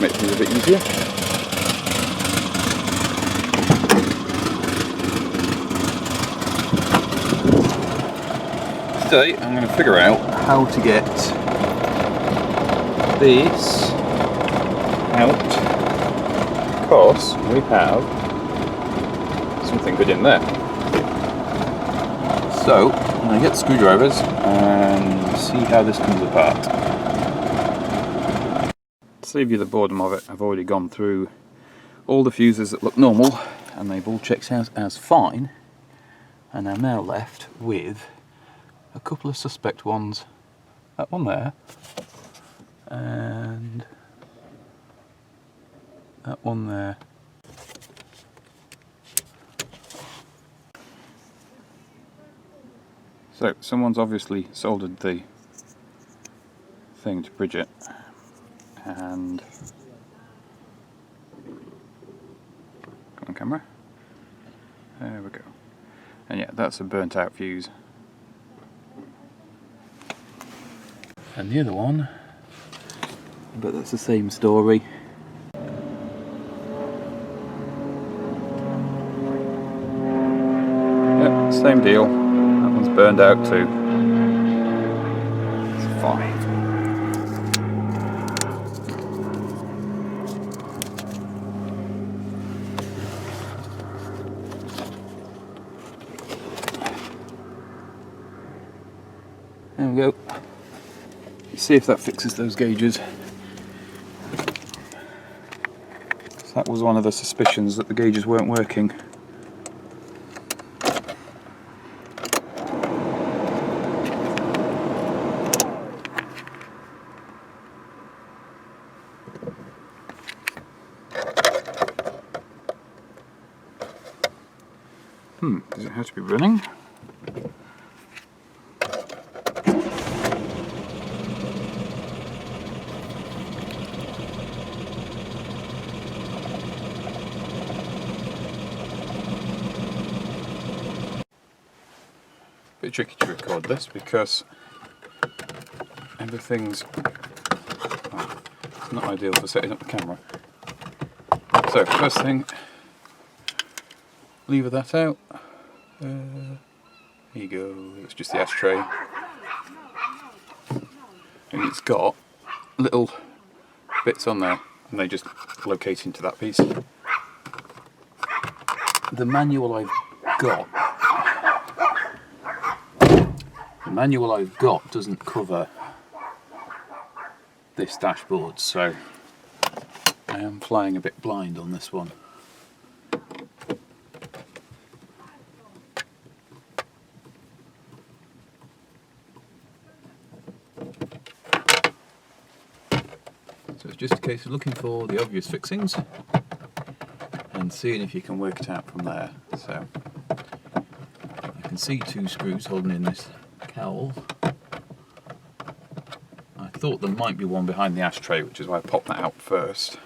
make things a bit easier. Today I'm going to figure out how to get this out, because we have something good in there. So I'm going to get the screwdrivers and see how this comes apart. To save you the boredom of it, I've already gone through all the fuses that look normal and they've all checked out as fine, and I'm now left with a couple of suspect ones. That one there, and that one there. So someone's obviously soldered the thing to bridge it, and come on camera, there we go. And yeah, that's a burnt out fuse. And the other one, but that's the same story. Yep, same deal. That one's burned out too. It's fine. There we go. See if that fixes those gauges. So that was one of the suspicions, that the gauges weren't working. Does it have to be running? Bit tricky to record this because everything's it's not ideal for setting up the camera. So first thing, lever that out. There you go. It's just the ashtray, and it's got little bits on there, and they just locate into that piece. The manual I've got doesn't cover this dashboard, so I am flying a bit blind on this one. So it's just a case of looking for the obvious fixings and seeing if you can work it out from there. So I can see two screws holding in this cowl. I thought there might be one behind the ashtray, which is why I popped that out first.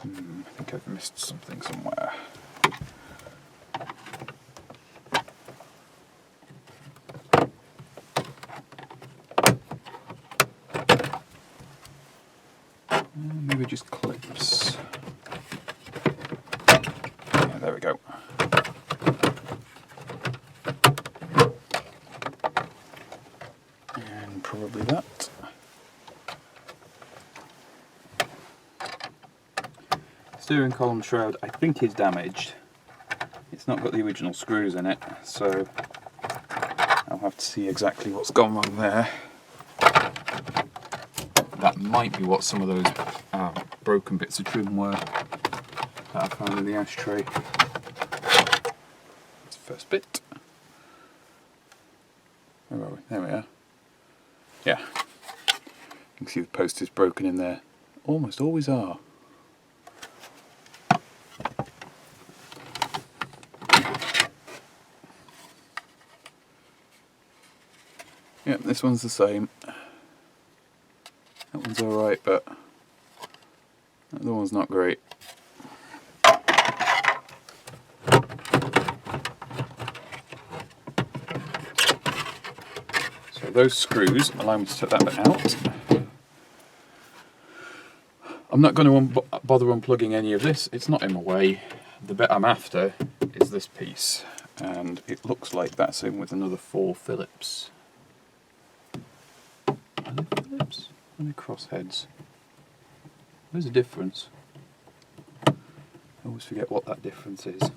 I think I've missed something somewhere. Maybe just clips. Yeah, there we go. And probably that. Steering column shroud, I think, is damaged. It's not got the original screws in it, so I'll have to see exactly what's gone wrong there. That might be what some of those broken bits of trim were that I found in the ashtray. That's the first bit. Where are we? There we are. Yeah. You can see the post is broken in there. Almost always are. Yeah, this one's the same. That one's alright, but that other one's not great. those screws allow me to take that bit out. I'm not going to bother unplugging any of this, it's not in my way. The bit I'm after is this piece, and it looks like that's in with another 4 Phillips. Are they Phillips? Are they crossheads? There's a difference. I always forget what that difference is.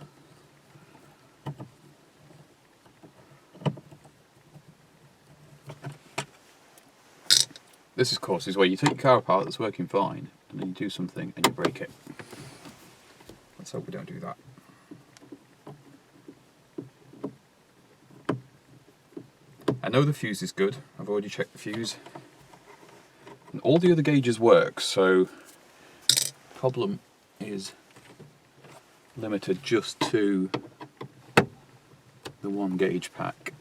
This, of course, is where you take your car apart that's working fine, and then you do something and you break it. Let's hope we don't do that. I know the fuse is good, I've already checked the fuse. And all the other gauges work, so the problem is limited just to the 1 gauge pack.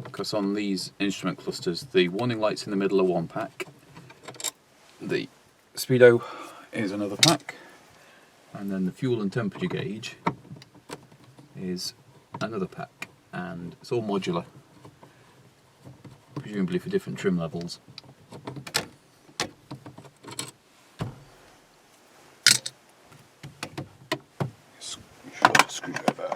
Because on these instrument clusters, the warning light's in the middle of 1 pack, the speedo is another pack, and then the fuel and temperature gauge is another pack, and it's all modular, presumably for different trim levels. Short screwdriver.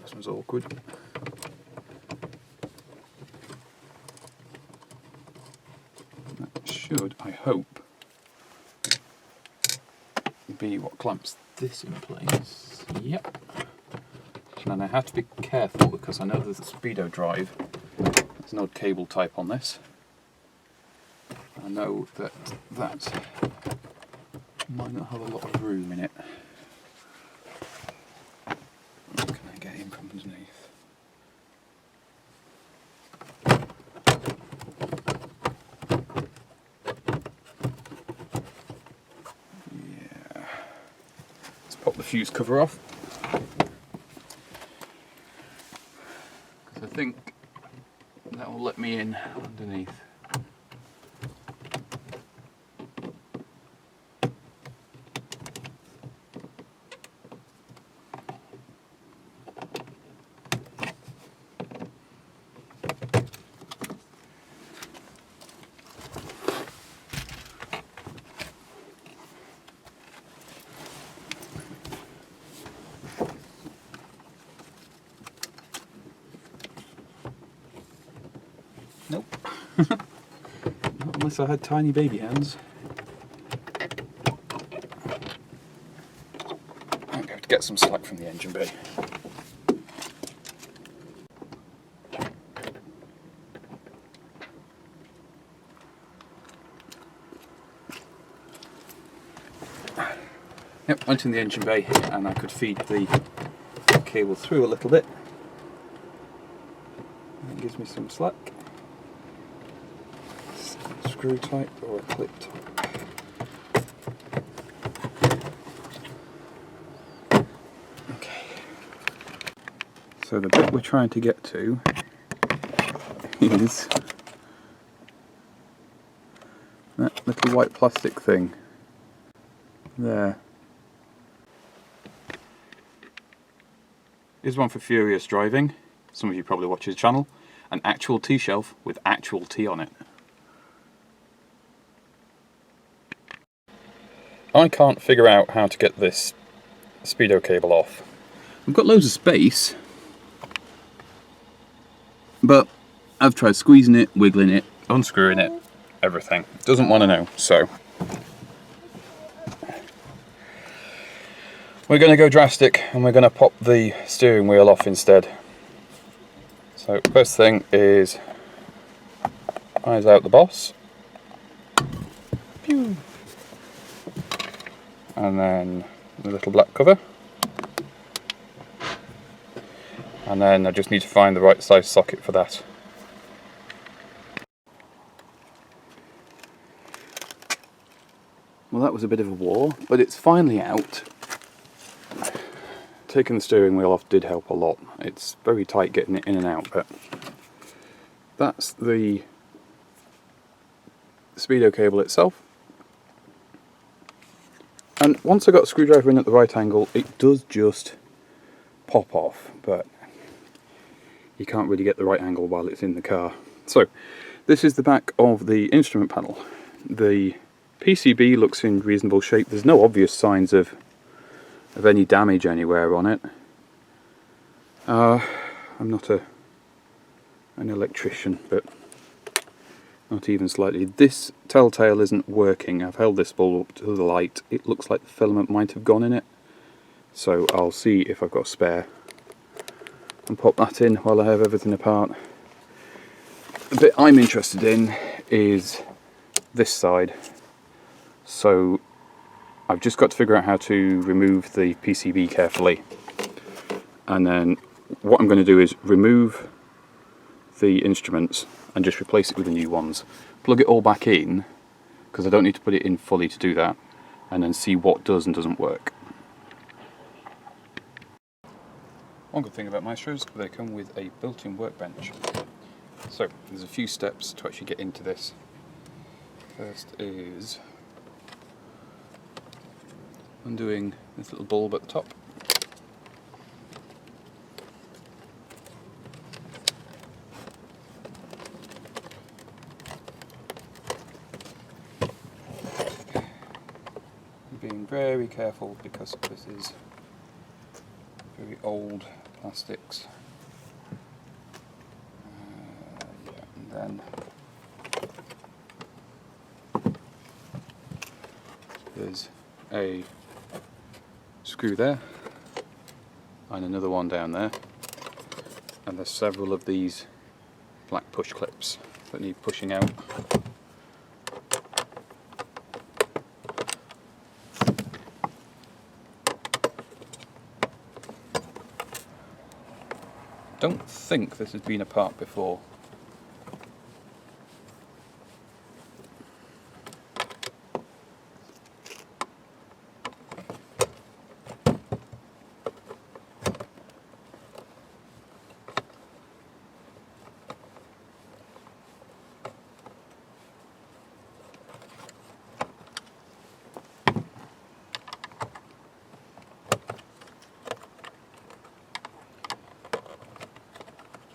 This one's awkward. That should, I hope, be what clamps this in place. Yep. And I have to be careful because I know there's a speedo drive. There's an odd cable type on this. I know that that might not have a lot of room in it. Can I get in from underneath? Yeah. Let's pop the fuse cover off. Because I think that will let me in underneath. Nope. Not unless I had tiny baby hands. I'm going to get some slack from the engine bay. Yep, went in the engine bay and I could feed the cable through a little bit. That gives me some slack. Screw type or a clip type. Okay. So the bit we're trying to get to is that little white plastic thing there. Here's one for furious driving. Some of you probably watch his channel. An actual tea shelf with actual tea on it. I can't figure out how to get this speedo cable off. I've got loads of space, but I've tried squeezing it, wiggling it, unscrewing it, everything. Doesn't want to know, so we're going to go drastic and we're going to pop the steering wheel off instead. So first thing is eyes out the boss. Pew. And then the little black cover, and then I just need to find the right size socket for that. Well, that was a bit of a war, but it's finally out. Taking the steering wheel off did help a lot. It's very tight getting it in and out, but that's the speedo cable itself. And once I got the screwdriver in at the right angle, it does just pop off, but you can't really get the right angle while it's in the car. So, this is the back of the instrument panel. The PCB looks in reasonable shape. There's no obvious signs of any damage anywhere on it. I'm not an electrician, but not even slightly. This telltale isn't working. I've held this bulb up to the light. It looks like the filament might have gone in it. So I'll see if I've got a spare and pop that in while I have everything apart. The bit I'm interested in is this side. So I've just got to figure out how to remove the PCB carefully. And then what I'm going to do is remove the instruments and just replace it with the new ones. Plug it all back in, because I don't need to put it in fully to do that, and then see what does and doesn't work. One good thing about Maestros, they come with a built-in workbench. So there's a few steps to actually get into this. First is undoing this little bulb at the top. Being very careful because this is very old plastics. Yeah, and then there's a screw there and another one down there, and there's several of these black push clips that need pushing out. Don't think this has been apart before.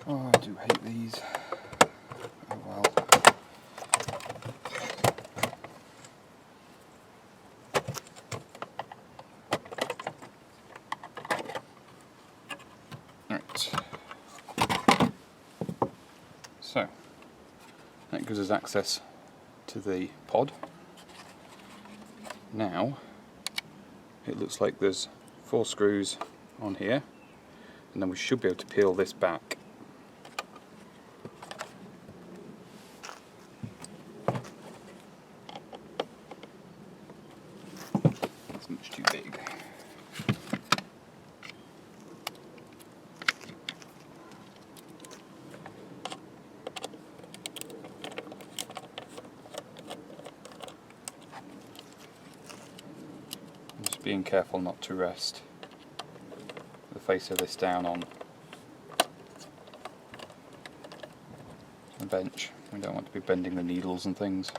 Oh, I do hate these. Oh well. Right. So, that gives us access to the pod. Now, it looks like there's 4 screws on here, and then we should be able to peel this back. It's much too big. I'm just being careful not to rest the face of this down on the bench. We don't want to be bending the needles and things.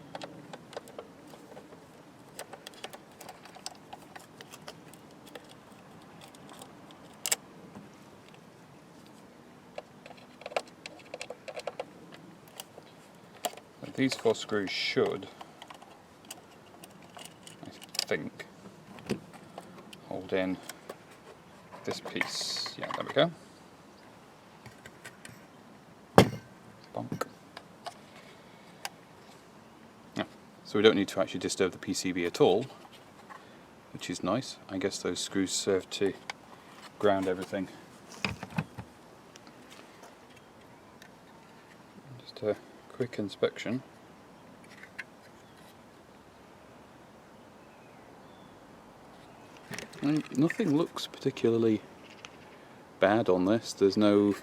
These 4 screws should, I think, hold in this piece. Yeah, there we go. Bonk. Yeah, so we don't need to actually disturb the PCB at all, which is nice. I guess those screws serve to ground everything. Just a quick inspection. And nothing looks particularly bad on this. There's no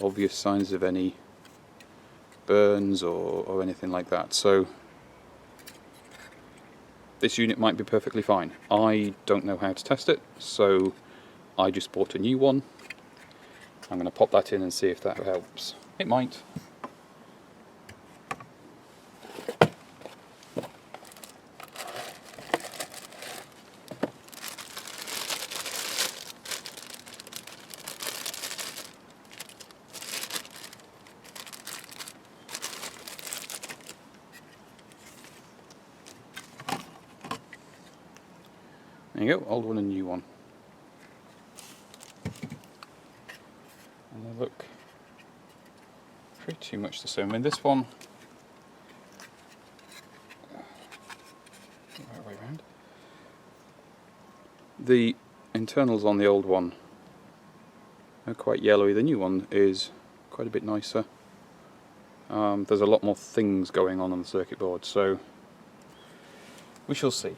obvious signs of any burns or anything like that. So this unit might be perfectly fine. I don't know how to test it, so I just bought a new one. I'm going to pop that in and see if that helps. It might. There you go, old one and new one. And they look pretty much the same. I mean, this one, right way around. The internals on the old one are quite yellowy. The new one is quite a bit nicer. There's a lot more things going on the circuit board, so we shall see.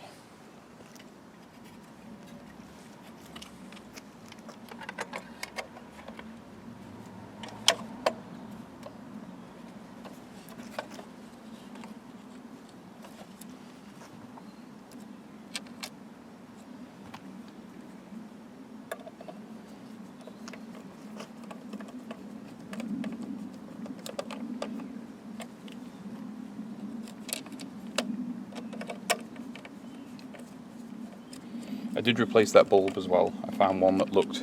I did replace that bulb as well. I found one that looked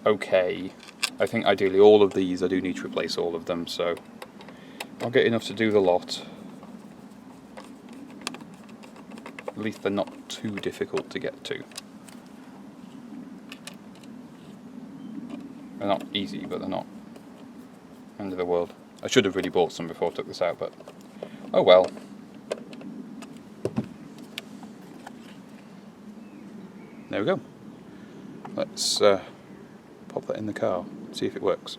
okay. I think ideally all of these I do need to replace all of them, so I'll get enough to do the lot. At least they're not too difficult to get to. They're not easy, but they're not end of the world. I should have really bought some before I took this out, but oh well. There we go. Let's pop that in the car, see if it works.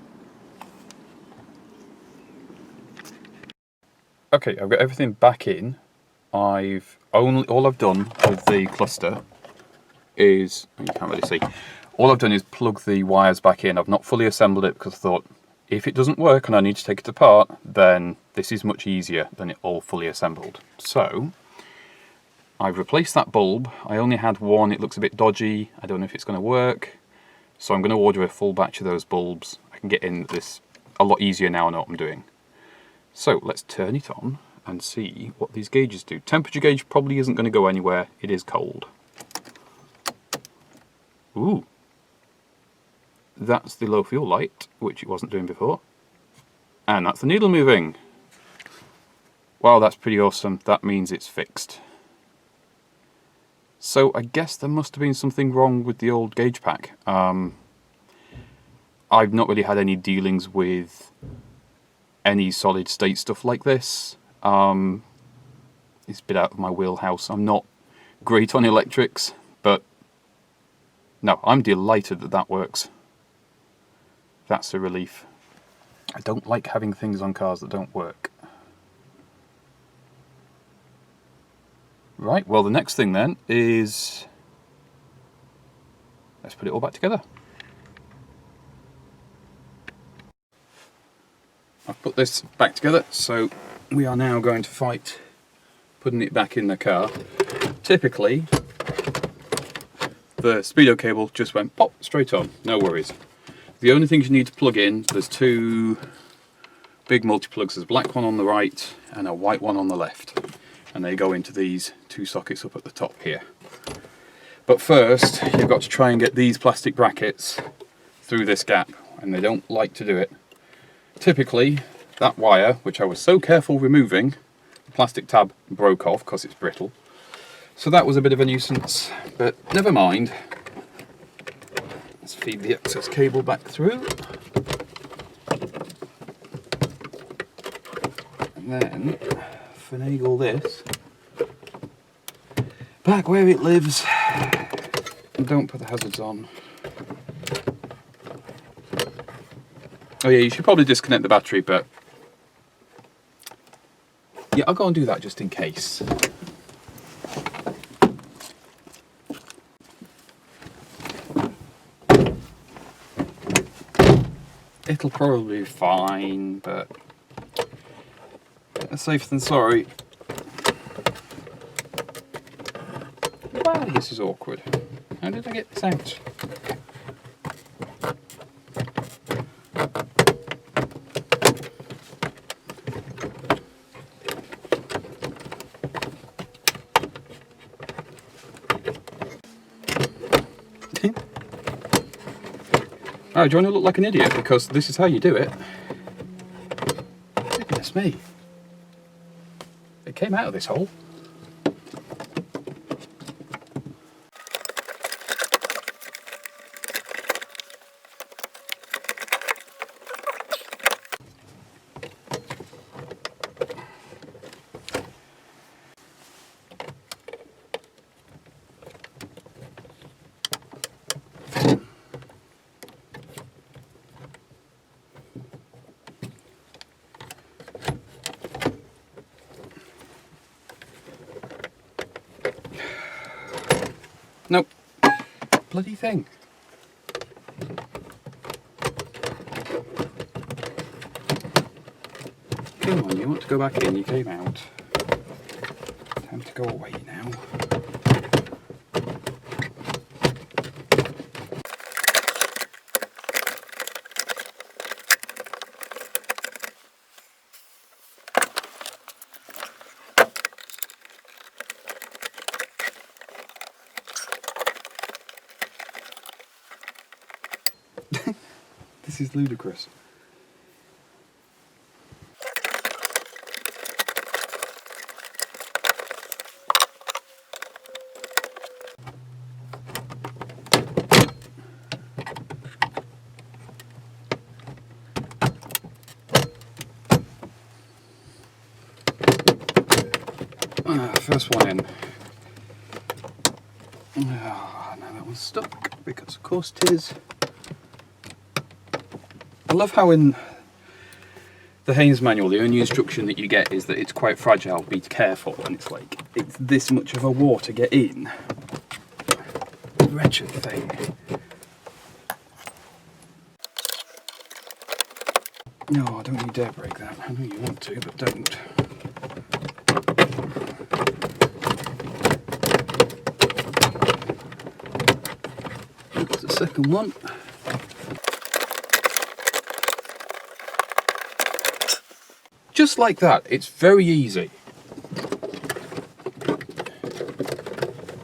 Okay, I've got everything back in. All I've done with the cluster is, you can't really see, all I've done is plug the wires back in. I've not fully assembled it because I thought if it doesn't work and I need to take it apart, then this is much easier than it all fully assembled. So I've replaced that bulb. I only had one, it looks a bit dodgy. I don't know if it's going to work. So I'm going to order a full batch of those bulbs. I can get in this a lot easier now I know what I'm doing. So let's turn it on and see what these gauges do. Temperature gauge probably isn't going to go anywhere. It is cold. Ooh. That's the low fuel light, which it wasn't doing before. And that's the needle moving. Wow, that's pretty awesome. That means it's fixed. So I guess there must have been something wrong with the old gauge pack. I've not really had any dealings with any solid state stuff like this. It's a bit out of my wheelhouse. I'm not great on electrics, but no, I'm delighted that that works. That's a relief. I don't like having things on cars that don't work. Right, well the next thing then is, let's put it all back together. I've put this back together, so we are now going to fight putting it back in the car. Typically, the speedo cable just went pop straight on, no worries. The only things you need to plug in, there's two big multi-plugs, there's a black one on the right and a white one on the left. And they go into these two sockets up at the top here. But first, you've got to try and get these plastic brackets through this gap, and they don't like to do it. Typically, that wire, which I was so careful removing, the plastic tab broke off because it's brittle. So that was a bit of a nuisance, but never mind. Let's feed the excess cable back through. And then finagle this back where it lives, and don't put the hazards on. Oh yeah, you should probably disconnect the battery, but yeah, I'll go and do that just in case. It'll probably be fine, but better safe than sorry. this is awkward. How did I get this out? Oh, do you want to look like an idiot? Because this is how you do it. Goodness me. It came out of this hole. Nope. Bloody thing. Come on, you want to go back in, you came out. Time to go away now. This is ludicrous. First one in. Now that one's stuck, because of course it is. I love how in the Haynes manual the only instruction that you get is that it's quite fragile, be careful, and it's like, it's this much of a war to get in. Wretched thing. No, don't you dare break that. I know you want to, but don't. That's the second one. Just like that, it's very easy.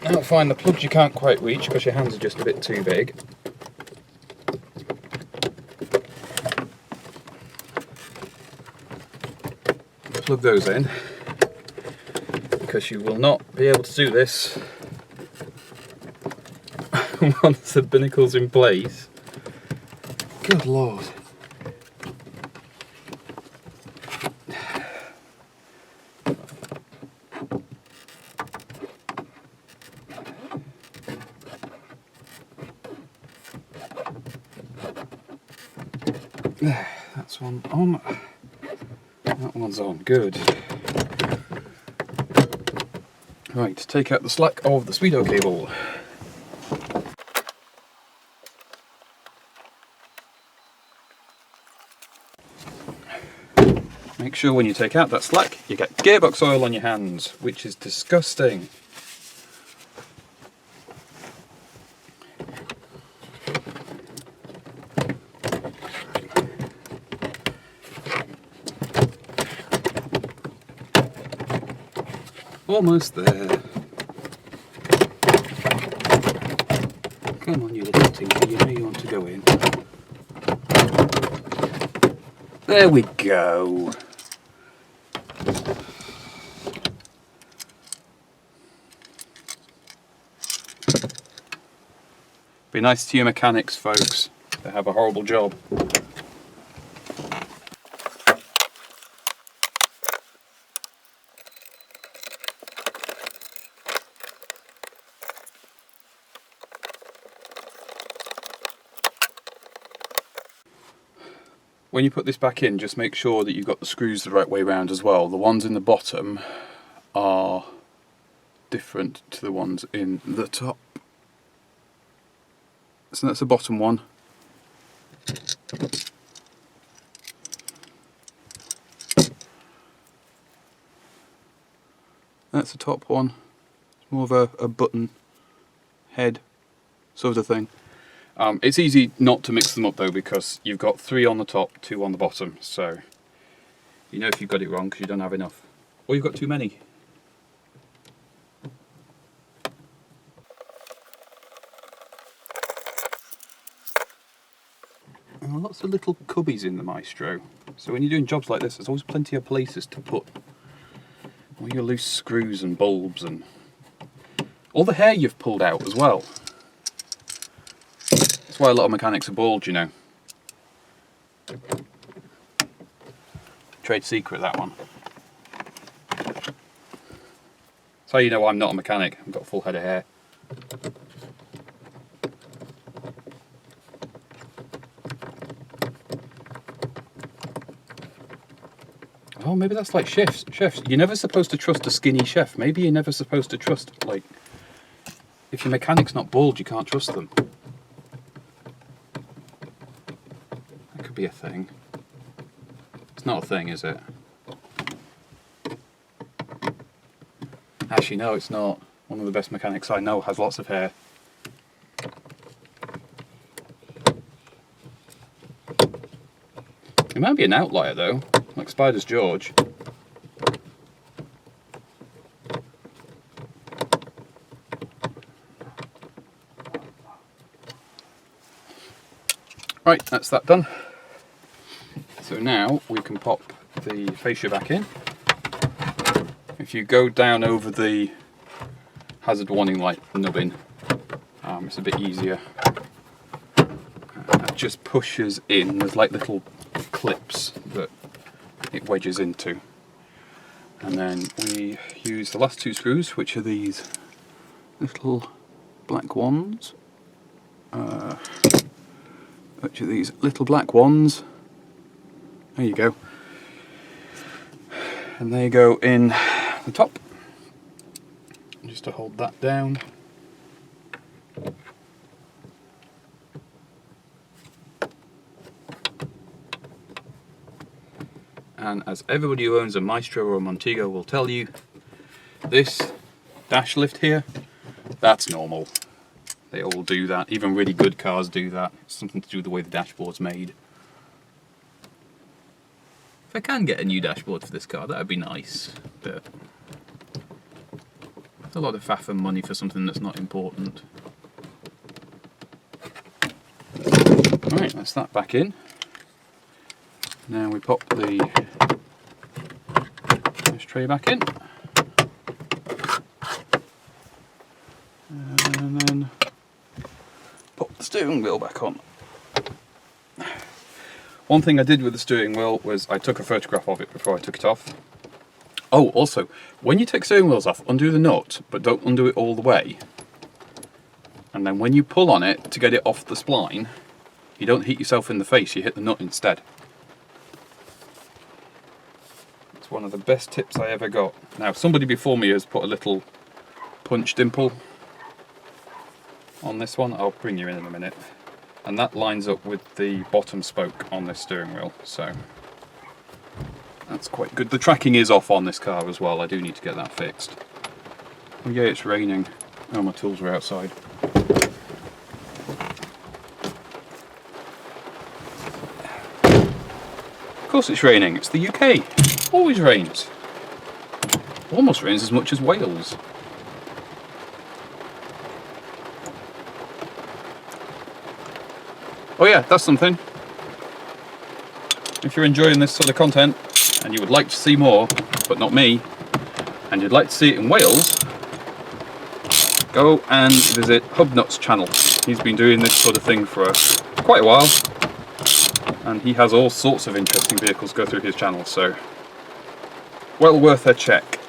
Now find the plugs you can't quite reach because your hands are just a bit too big. Plug those in, because you will not be able to do this once the binnacle's in place. Good Lord. That's one on. That one's on. Good. Right, take out the slack of the speedo cable. Make sure when you take out that slack, you get gearbox oil on your hands, which is disgusting. Almost there. Come on, you little tinker, you know you want to go in. There we go. Be nice to your mechanics, folks. They have a horrible job. When you put this back in, just make sure that you've got the screws the right way round as well. The ones in the bottom are different to the ones in the top. So that's the bottom one. That's the top one. It's more of a button head sort of thing. It's easy not to mix them up though, because you've got 3 on the top, 2 on the bottom, so you know if you've got it wrong because you don't have enough, or you've got too many. And lots of little cubbies in the Maestro, so when you're doing jobs like this, there's always plenty of places to put all your loose screws and bulbs and all the hair you've pulled out as well. That's why a lot of mechanics are bald, you know. Trade secret, that one. That's how you know I'm not a mechanic. I've got a full head of hair. Oh, maybe that's like chefs. You're never supposed to trust a skinny chef. Maybe you're never supposed to trust, like, if your mechanic's not bald, you can't trust them. That could be a thing. It's not a thing, is it? Actually, no, it's not. One of the best mechanics I know has lots of hair. It might be an outlier though, like Spider's George. Right, that's that done. So now we can pop the fascia back in. If you go down over the hazard warning light nubbin, it's a bit easier. It just pushes in. There's like little clips that it wedges into. And then we use the last 2 screws, which are these little black ones. There you go. And they go in the top, just to hold that down. And as everybody who owns a Maestro or a Montego will tell you, this dash lift here, that's normal. They all do that. Even really good cars do that. It's something to do with the way the dashboard's made. If I can get a new dashboard for this car, that would be nice. But it's a lot of faff and money for something that's not important. Right, that's that back in. Now we pop the tray back in. And then pop the steering wheel back on. One thing I did with the steering wheel was I took a photograph of it before I took it off. Oh, also, when you take steering wheels off, undo the nut, but don't undo it all the way. And then when you pull on it to get it off the spline, you don't hit yourself in the face, you hit the nut instead. It's one of the best tips I ever got. Now, somebody before me has put a little punch dimple on this one. I'll bring you in a minute. And that lines up with the bottom spoke on this steering wheel, so that's quite good. The tracking is off on this car as well. I do need to get that fixed. Oh yeah, it's raining. Oh, my tools are outside. Of course it's raining. It's the UK. Always rains. Almost rains as much as Wales. Oh yeah, that's something. If you're enjoying this sort of content and you would like to see more, but not me, and you'd like to see it in Wales, go and visit Hubnut's channel. He's been doing this sort of thing for quite a while, and he has all sorts of interesting vehicles go through his channel, so well worth a check.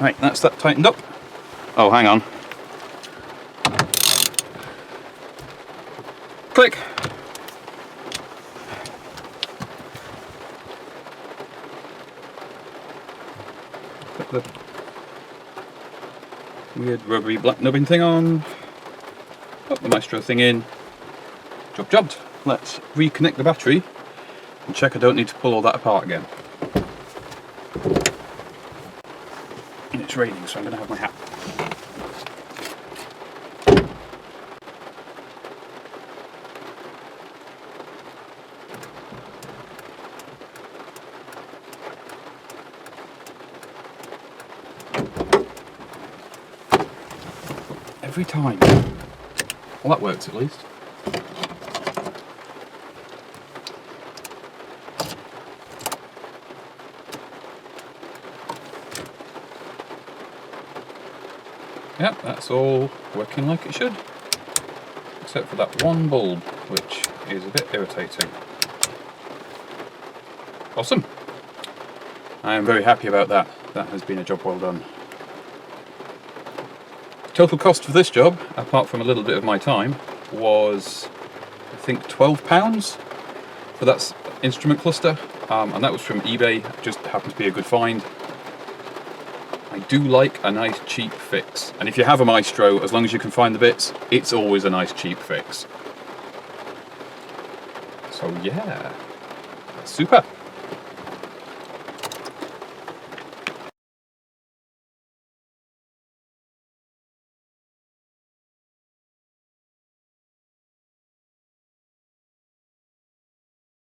Right, that's that tightened up. Oh, hang on. Click. Put the weird rubbery black nubbin thing on. Put the Maestro thing in. Jobbed. Let's reconnect the battery and check I don't need to pull all that apart again. And it's raining, so I'm going to have my hat. every time. Well, that works at least. Yep, that's all working like it should. Except for that one bulb, which is a bit irritating. Awesome. I am very happy about that. That has been a job well done. Total cost for this job, apart from a little bit of my time, was I think £12 for that instrument cluster, and that was from eBay. Just happened to be a good find. I do like a nice cheap fix, and if you have a Maestro, as long as you can find the bits, it's always a nice cheap fix. So yeah, super.